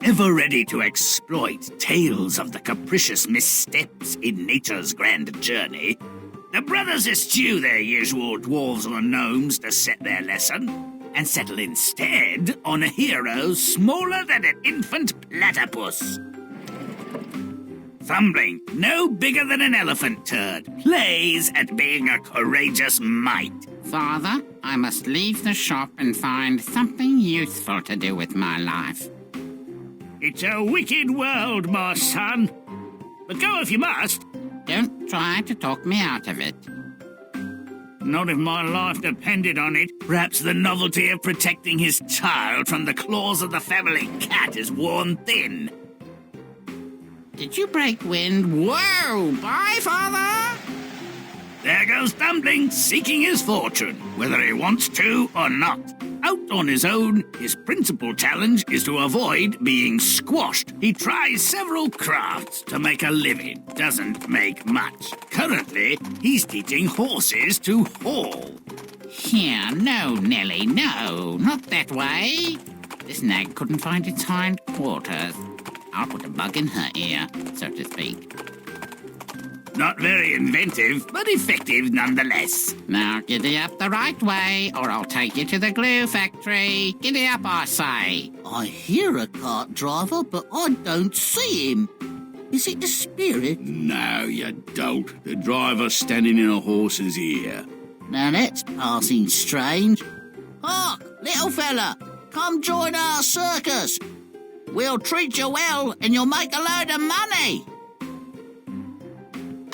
ever ready to exploit tales of the capricious missteps in nature's grand journey, the brothers eschew their usual dwarves or gnomes to set their lesson, and settle instead on a hero smaller than an infant platypus. Thumbling, no bigger than an elephant turd, plays at being a courageous mite. Father, I must leave the shop and find something useful to do with my life. It's a wicked world, my son. But go if you must. Don't try to talk me out of it. Not if my life depended on it. Perhaps the novelty of protecting his child from the claws of the family cat is worn thin. Did you break wind? Whoa! Bye, Father! There goes Thumbling, seeking his fortune, whether he wants to or not. Out on his own, his principal challenge is to avoid being squashed. He tries several crafts to make a living, doesn't make much. Currently, he's teaching horses to haul. Here, no, Nelly, no, not that way. This nag couldn't find its hind quarters. I'll put a bug in her ear, so to speak. Not very inventive, but effective nonetheless. Now giddy up the right way, or I'll take you to the glue factory. Giddy up, I say. I hear a cart driver, but I don't see him. Is it the spirit? No, you don't. The driver's standing in a horse's ear. Now that's passing strange. Hark, little fella, come join our circus. We'll treat you well, and you'll make a load of money.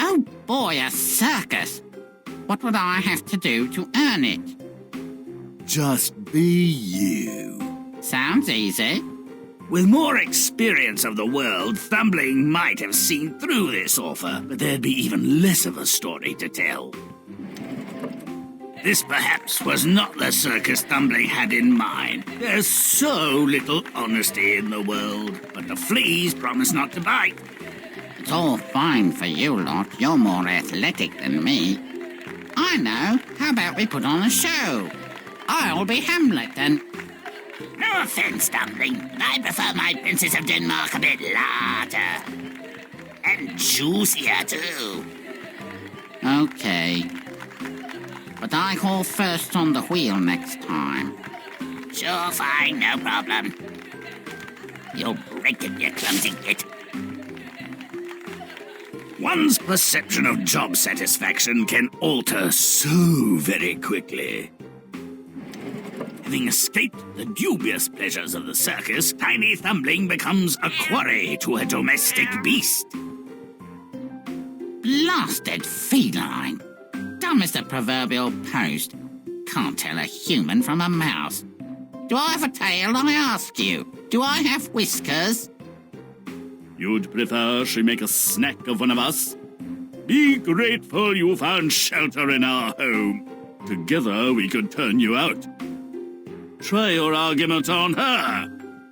Oh boy, a circus. What would I have to do to earn it? Just be you. Sounds easy. With more experience of the world, Thumbling might have seen through this offer, but there'd be even less of a story to tell. This perhaps was not the circus Thumbling had in mind. There's so little honesty in the world, but the fleas promise not to bite. It's all fine for you lot. You're more athletic than me. I know. How about we put on a show? I'll be Hamlet and... No offense, Thumbling, but I prefer my Princess of Denmark a bit larger. And juicier, too. Okay. But I haul first on the wheel next time. Sure, fine, no problem. You'll break it, you clumsy git. One's perception of job satisfaction can alter so very quickly. Having escaped the dubious pleasures of the circus, Tiny Thumbling becomes a quarry to a domestic beast. Blasted feline. Dumb as the proverbial post. Can't tell a human from a mouse. Do I have a tail, I ask you? Do I have whiskers? You'd prefer she make a snack of one of us? Be grateful you found shelter in our home. Together we could turn you out. Try your argument on her.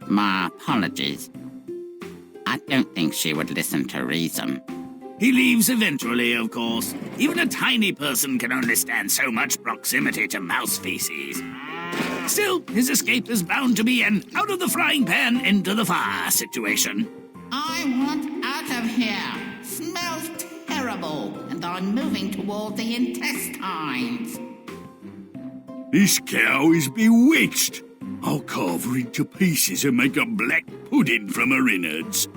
My apologies. I don't think she would listen to reason. He leaves eventually, of course. Even a tiny person can understand so much proximity to mouse feces. Still, his escape is bound to be an out-of-the-frying-pan into-the-fire situation. I want out of here. Smells terrible, and I'm moving toward the intestines. This cow is bewitched. I'll carve her into pieces and make a black pudding from her innards.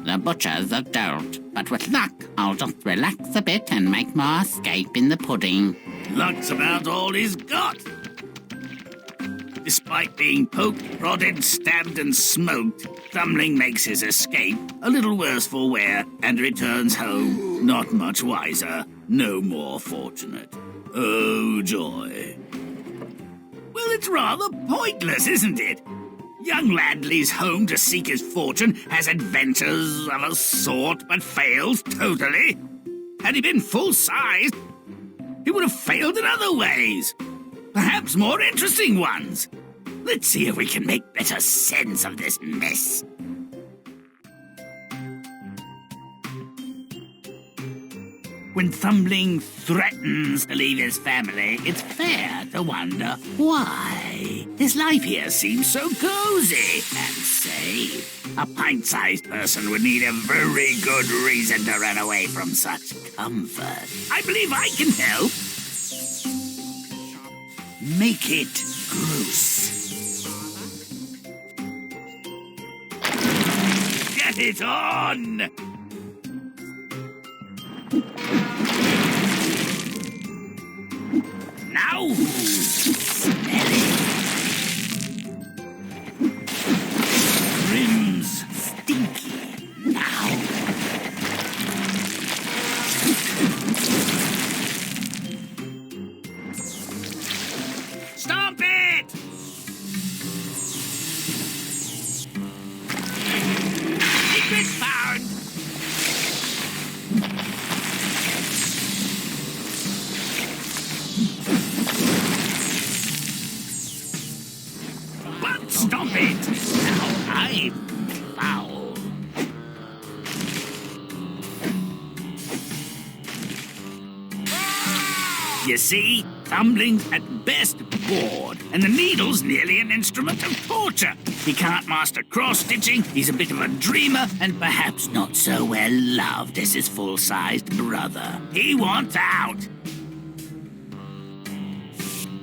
The butcher's a dolt, but with luck, I'll just relax a bit and make my escape in the pudding. Luck's about all he's got. Despite being poked, prodded, stabbed, and smoked, Thumbling makes his escape, a little worse for wear, and returns home, not much wiser, no more fortunate. Oh, joy. Well, it's rather pointless, isn't it? Young lad leaves home to seek his fortune, has adventures of a sort, but fails totally. Had he been full-sized, he would have failed in other ways. Perhaps more interesting ones. Let's see if we can make better sense of this mess. When Thumbling threatens to leave his family, it's fair to wonder why. His life here seems so cozy and safe. A pint-sized person would need a very good reason to run away from such comfort. I believe I can help. Make it gross. Get it on! Now, smell it. Grimm's stinky. Now. Stomp it! Secret found! But stomp it! Now I'm foul. You see, Thumbling's at best bored, and the needle's nearly an instrument of torture. He can't master cross-stitching, he's a bit of a dreamer, and perhaps not so well loved as his full-sized brother. He wants out.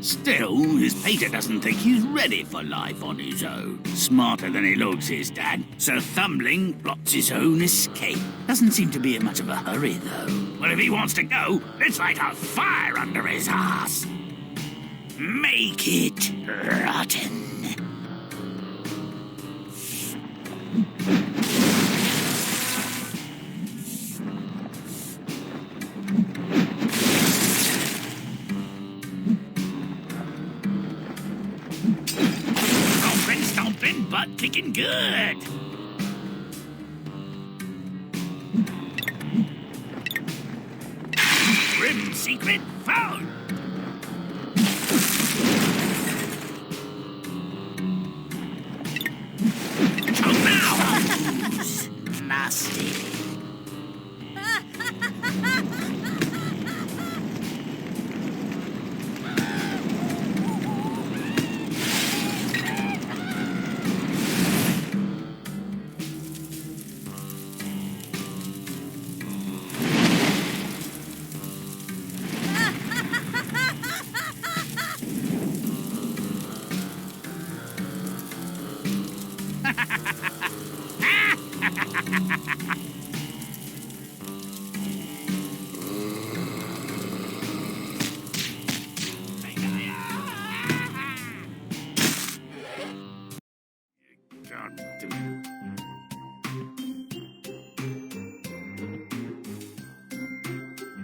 Still, his pater doesn't think he's ready for life on his own. Smarter than he looks, his dad. So Thumbling plots his own escape. Doesn't seem to be in much of a hurry, though. Well, if he wants to go, let's light a fire under his ass. Make it rotten. Stomping, butt kicking good. Grimm secret found. Choke now. Nasty.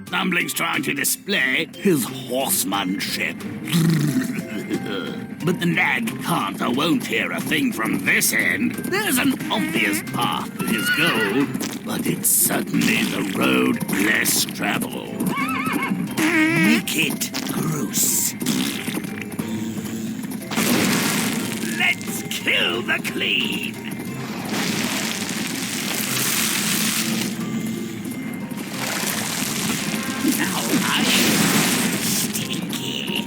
Thumbling's trying to display his horsemanship. But the nag can't or won't hear a thing from this end. There's an obvious path to his goal, but it's certainly the road less traveled. Make it gross. Let's kill the clean. Now I'm stinky.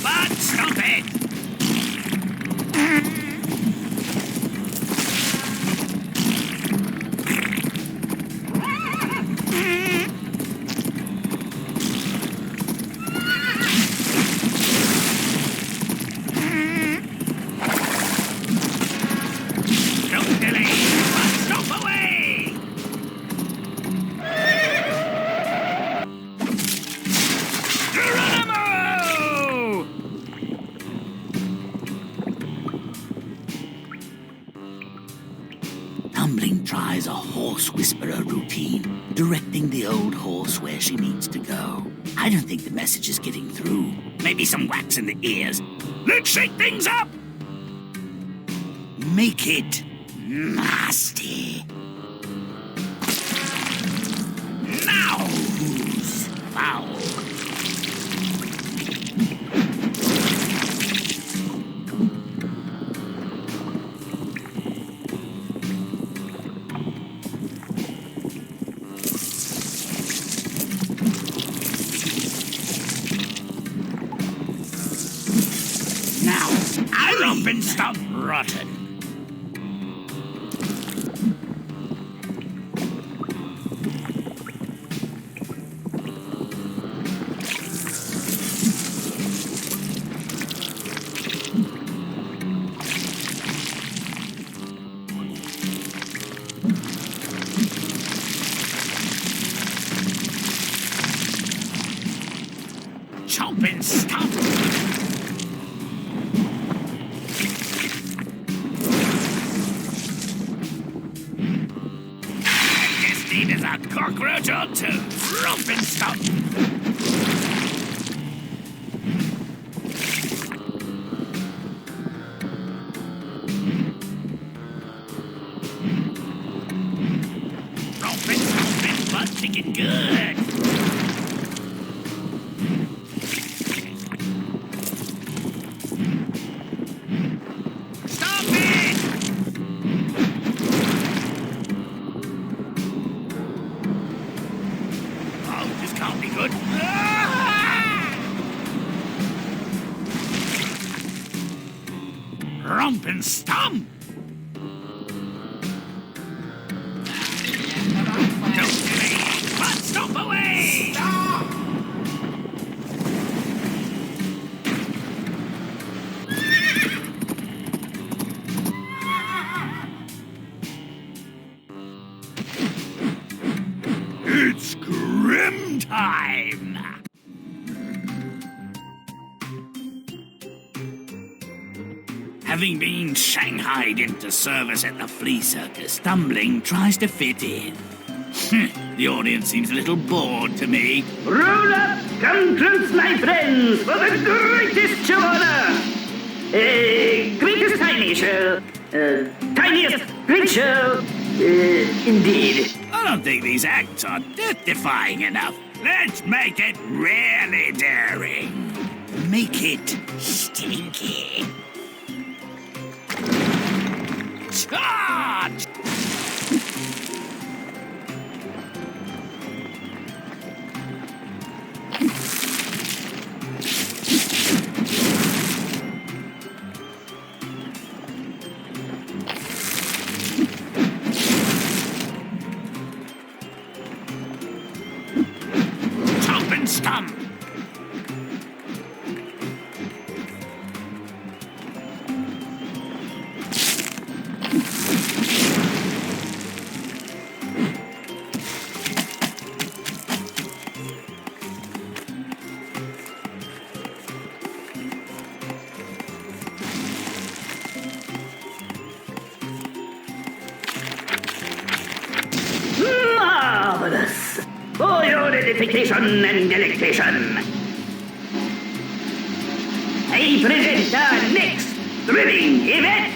But stop it! Thumbling tries a horse whisperer routine, directing the old horse where she needs to go. I don't think the message is getting through. Maybe some wax in the ears. Let's shake things up! Make it nasty. Now who's foul? and stomp. Rotten. Chomp and stomp. Is a cockroach or two. Romp and stomp. Romp and stomp and butt chicken good. Stop it! Can't be good. Romp and stomp. Don't delay. But stomp away. Stop. It's Grimm time! Having been shanghaied into service at the flea circus, Thumbling tries to fit in. The audience seems a little bored to me. Roll up, countries, my friends, for the greatest show on earth! Greatest tiny show. Tiniest great show. Indeed. I don't think these acts are death-defying enough. Let's make it really daring. Make it stinky. Charge! Stump! Marvelous! For your edification and delectation, I present our next thrilling event.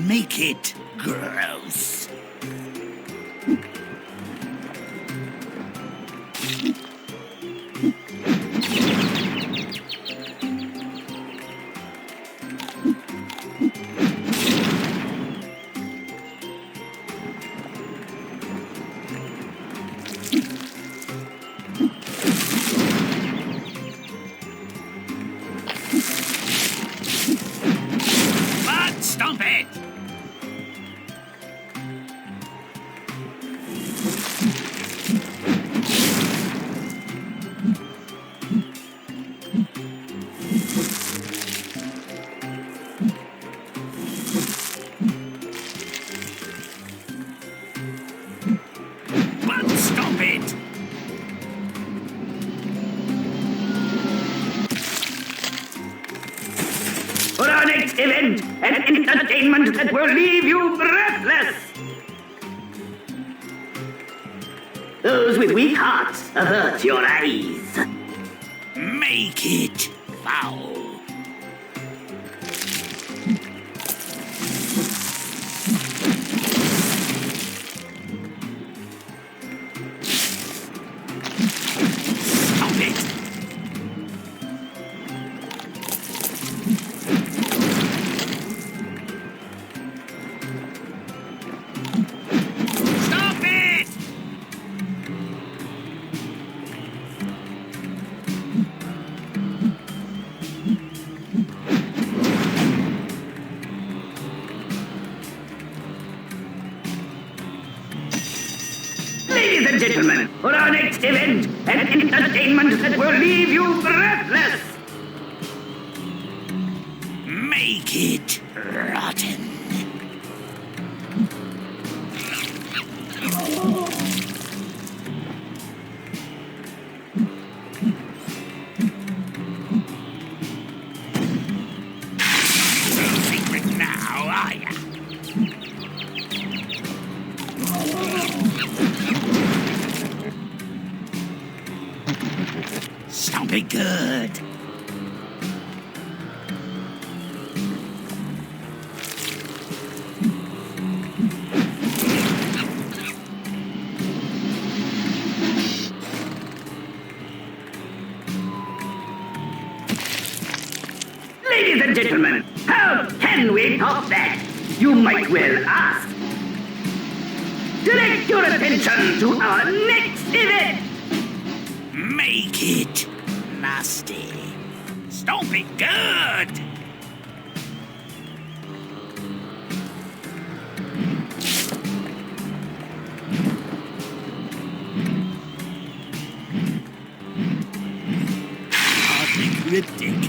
Make it gross. Stomp it! But stomp it! For our next event, an entertainment that will leave you breathless. Those with weak hearts, avert your eyes. Make it foul. Stop it! Stop it! and gentlemen, for our next event, an entertainment that will leave you breathless. Make it rotten. No secret now, are ya? Stomp it good. Ladies and gentlemen, how can we top that? You might well ask. Direct your attention to our next event. Make it nasty. Stomp it good. Hardly cryptic.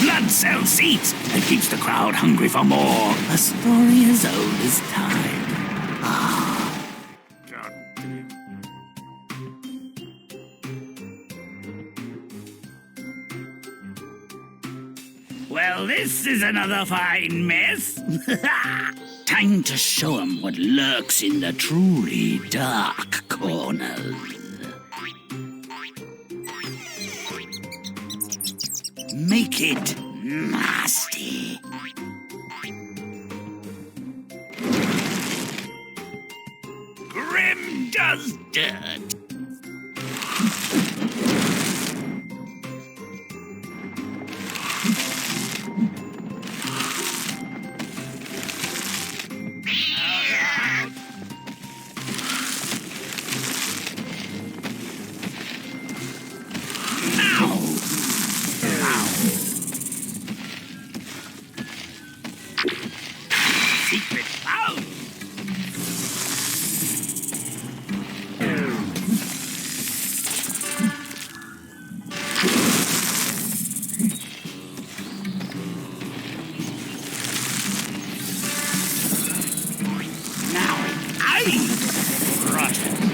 Blood sells seats and keeps the crowd hungry for more. A story as old as time. Well, this is another fine mess. Time to show 'em what lurks in the truly dark corners. Make it nasty. Grimm does dirt. Secret out. Now, rotten.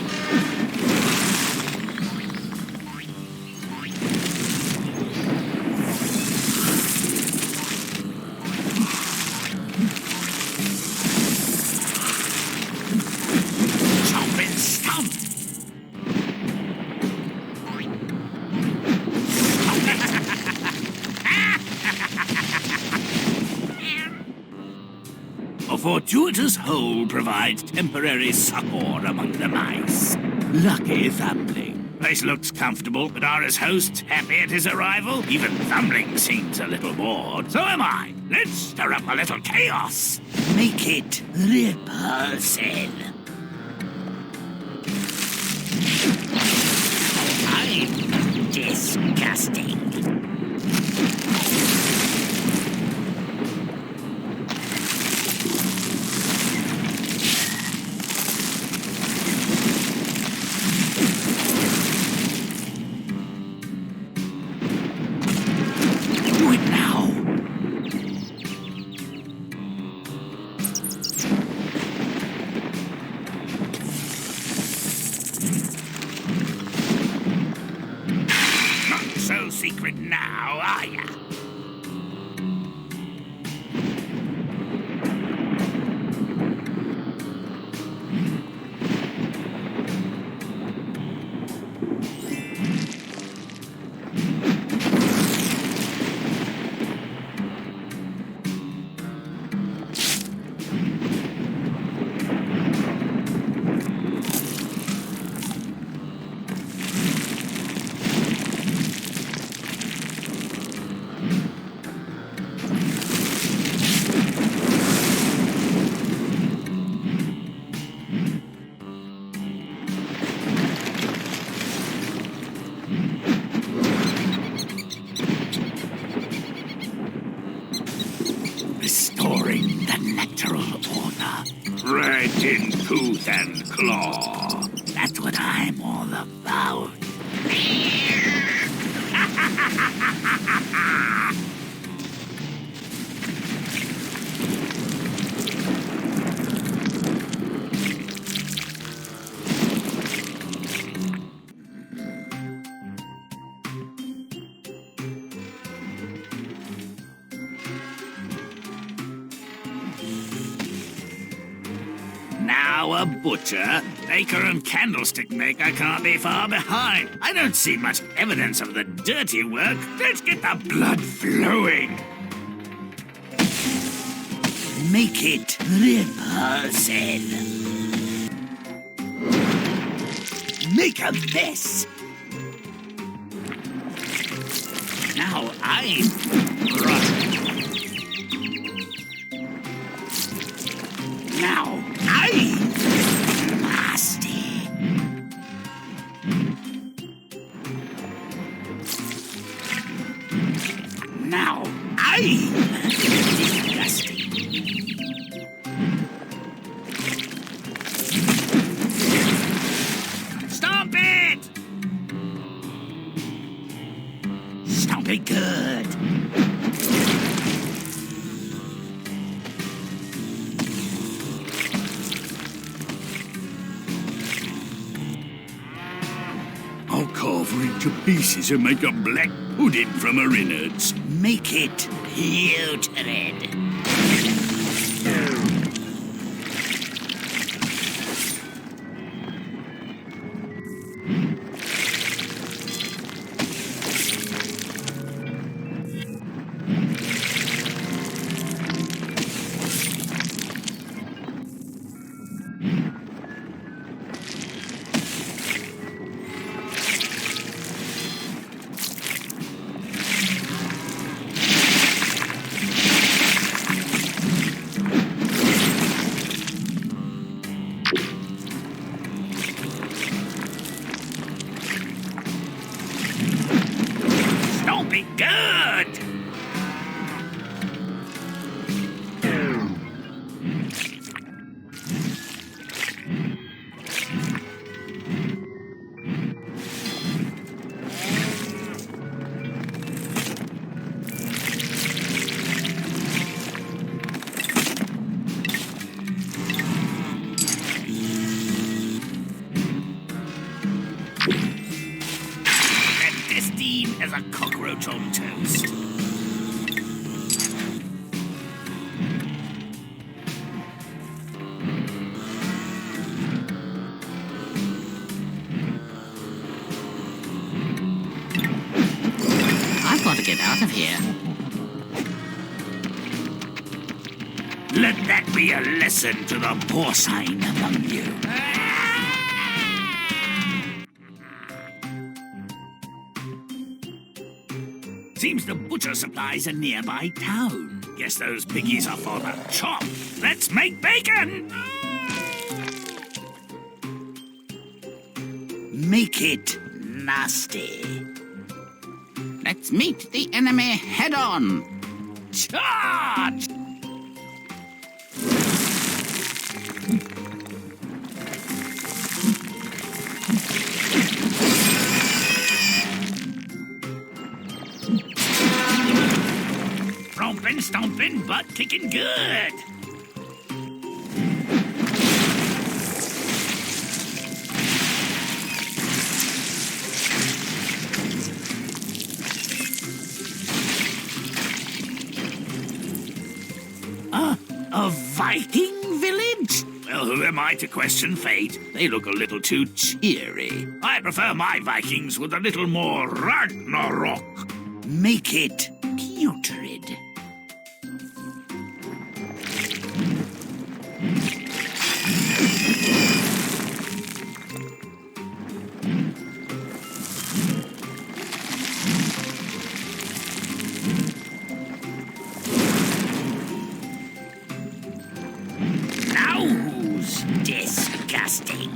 A fortuitous hole provides temporary succor among the mice. Lucky Thumbling. Place looks comfortable, but are his hosts happy at his arrival? Even Thumbling seems a little bored. So am I. Let's stir up a little chaos. Make it repulsive. I'm disgusting. Do it now. Not so secret now, are ya? in tooth and claw. That's what I'm all about. Now a butcher, baker and candlestick maker can't be far behind. I don't see much evidence of the dirty work. Let's get the blood flowing. Make it repulsive. Make a mess. Now I'm Now I'm nasty. Now I'm disgusting. Stomp it! Stomp it good. I'll carve her into pieces and make a black pudding from her innards. Make it putrid. Be good! As a cockroach on toast. I've got to get out of here. Let that be a lesson to the porcine among you. Seems the butcher supplies a nearby town. Guess those piggies are for the chop. Let's make bacon! Make it nasty. Let's meet the enemy head on. Charge! Romping, stomping, butt kicking good. A Viking village? Well, who am I to question fate? They look a little too cheery. I prefer my Vikings with a little more Ragnarok. Make it putrid. Now who's disgusting?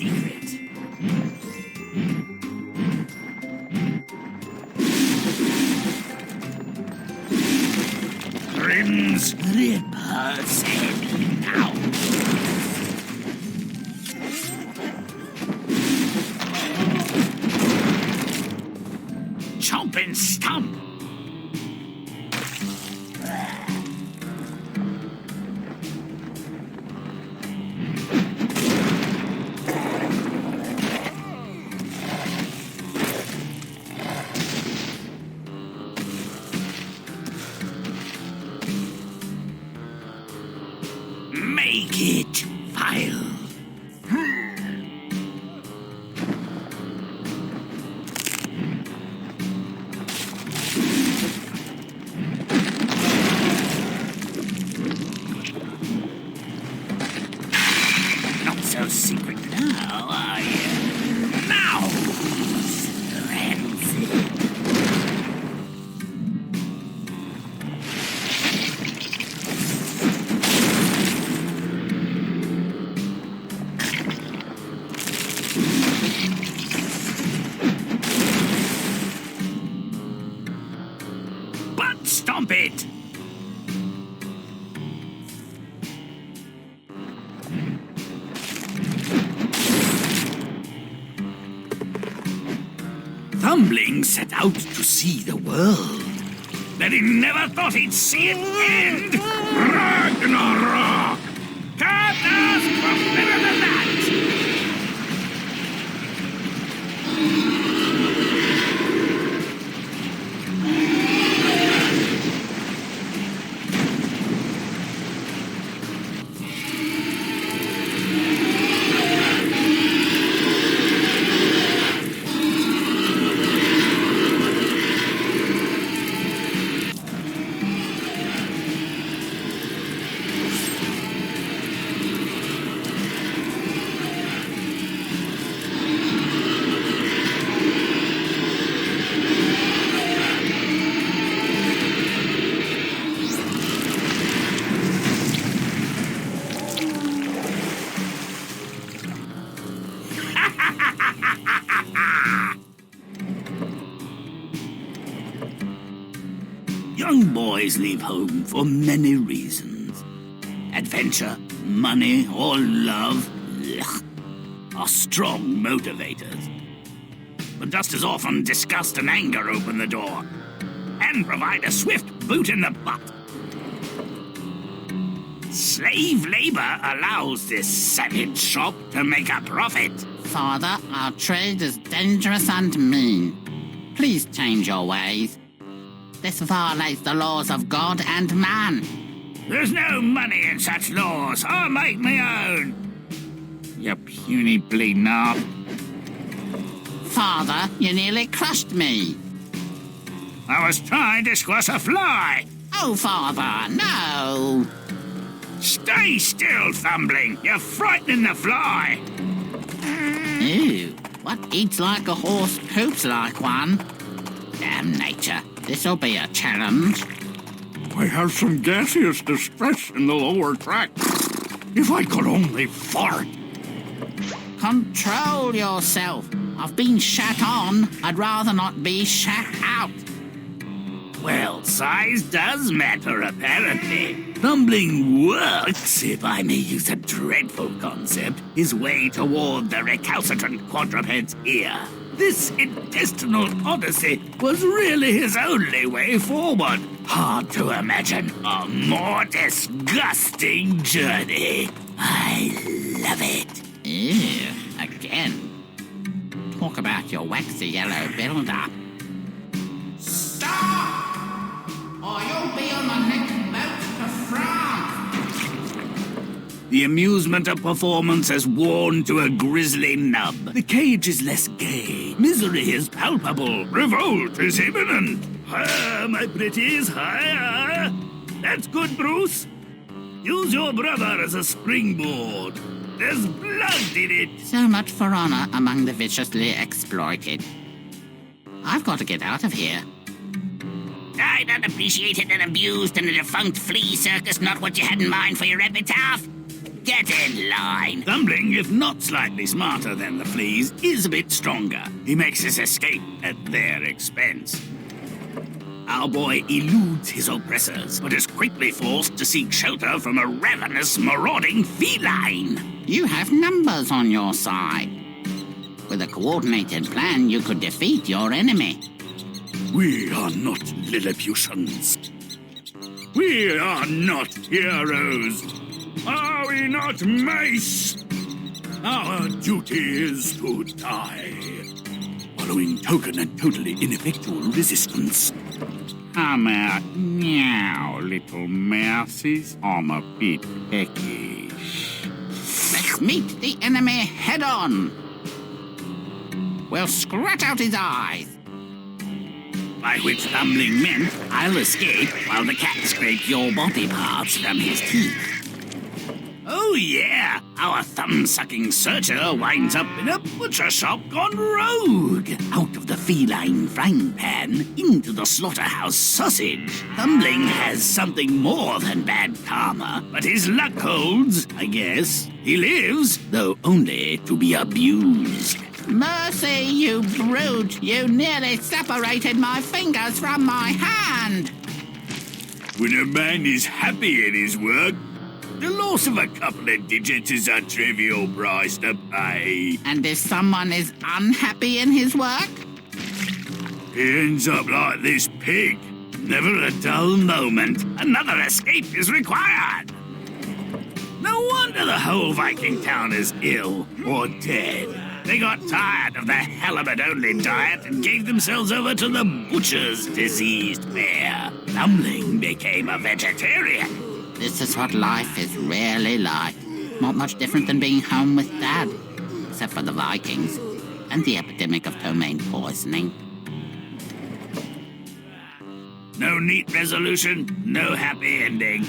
secret. Grimm's Ripper's head now. Chomp and stomp. Make it vile. Not so secret now, are you? Now! Frenzy. Butt stomp it! Thumbling set out to see the world, but he never thought he'd see it end. Ragnarok! Can't ask for better than that! Young boys leave home for many reasons. Adventure, money, or love are strong motivators. But just as often, disgust and anger open the door and provide a swift boot in the butt. Slave labor allows this savage shop to make a profit. Father, our trade is dangerous and mean. Please change your ways. This violates the laws of God and man. There's no money in such laws. I'll make my own. You puny bleeding knob. Father, you nearly crushed me. I was trying to squash a fly. Oh, Father, no. Stay still, Thumbling. You're frightening the fly. Ew, what eats like a horse poops like one? Damn nature, this'll be a challenge. I have some gaseous distress in the lower tract. If I could only fart. Control yourself. I've been shat on. I'd rather not be shat out. Well, size does matter, apparently. Thumbling works, if I may use a dreadful concept, his way toward the recalcitrant quadruped's ear. This intestinal odyssey was really his only way forward. Hard to imagine a more disgusting journey. I love it. Ew, again. Talk about your waxy yellow build-up. Stop! Or you'll be on the next boat to France. The amusement of performance has worn to a grisly nub. The cage is less gay. Misery is palpable. Revolt is imminent. Higher, my pretties, higher. That's good, Bruce. Use your brother as a springboard. There's blood in it. So much for honor among the viciously exploited. I've got to get out of here. Died unappreciated and abused in a defunct flea circus, not what you had in mind for your epitaph? Get in line. Thumbling, if not slightly smarter than the fleas, is a bit stronger. He makes his escape at their expense. Our boy eludes his oppressors, but is quickly forced to seek shelter from a ravenous, marauding feline. You have numbers on your side. With a coordinated plan, you could defeat your enemy. We are not Lilliputians. We are not heroes. Are we not, Mace? Our duty is to die, following token and totally ineffectual resistance. Come out now, little mousies. I'm a bit peckish. Let's meet the enemy head-on. We'll scratch out his eyes. By which Thumbling meant I'll escape while the cat scrapes your body parts from his teeth. Oh yeah, our thumb-sucking searcher winds up in a butcher shop gone rogue. Out of the feline frying pan into the slaughterhouse sausage. Thumbling has something more than bad karma, but his luck holds, I guess. He lives, though only to be abused. Mercy, you brute! You nearly separated my fingers from my hand! When a man is happy in his work, the loss of a couple of digits is a trivial price to pay. And if someone is unhappy in his work? He ends up like this pig. Never a dull moment. Another escape is required. No wonder the whole Viking town is ill or dead. They got tired of the halibut-only diet and gave themselves over to the butcher's diseased bear. Thumbling became a vegetarian. This is what life is really like. Not much different than being home with Dad. Except for the Vikings and the epidemic of ptomaine poisoning. No neat resolution, no happy ending.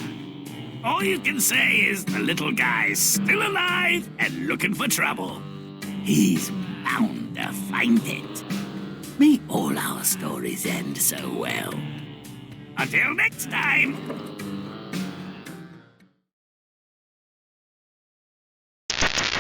All you can say is the little guy's still alive and looking for trouble. He's bound to find it. May all our stories end so well. Until next time.